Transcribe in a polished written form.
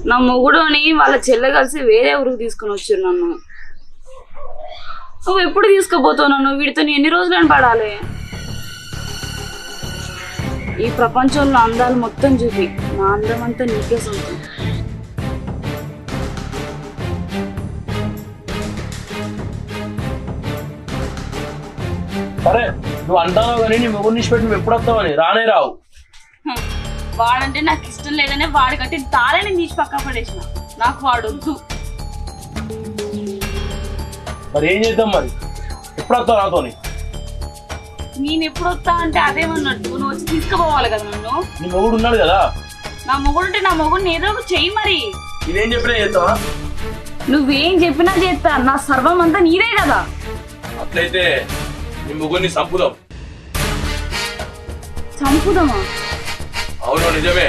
నా మొగుడు అని వాళ్ళ చెల్లె కలిసి వేరే ఊరికి తీసుకుని వచ్చారు నన్ను. నువ్వు ఎప్పుడు తీసుకుపోతావు నన్ను? వీడితో ఎన్ని రోజులని పడాలి? ఈ ప్రపంచంలో అందాలు మొత్తం చూపి, నా అందం అంతా నీకే సొంతం. సరే నువ్వు అంటావు కానీ నీ మొగుడిని పెట్టి నువ్వు ఎప్పుడు వస్తావని రానే రావు. వాడంటే నాకు ఇష్టం లేదనే వాడి కట్టి తాళని తీసి పక్క పడేసిన. నాకు వాడు వద్దు. మరి ఏం చేద్దాం? మరి ఎప్పుడు వస్తావు నాతోని? నేను ఎప్పుడు వస్తా అంటే అదేమన్నట్టు, నువ్వు వచ్చి తీసుకుపోవాలి కదా నన్ను. నీ మొగుడు ఉన్నాడు కదా. నా మొగుడు అంటే నా మొగుడిని ఏదో ఒకటి చెయ్యి. మరి నేనేం చెప్పినా చేస్తావా? నువ్వేం చెప్పినా చేస్తా. నా సర్వం అంతా నీదే కదా. అట్లయితే నీ మొగుడిని చంపుదాం. చంపుదామా? అవును నిజమే.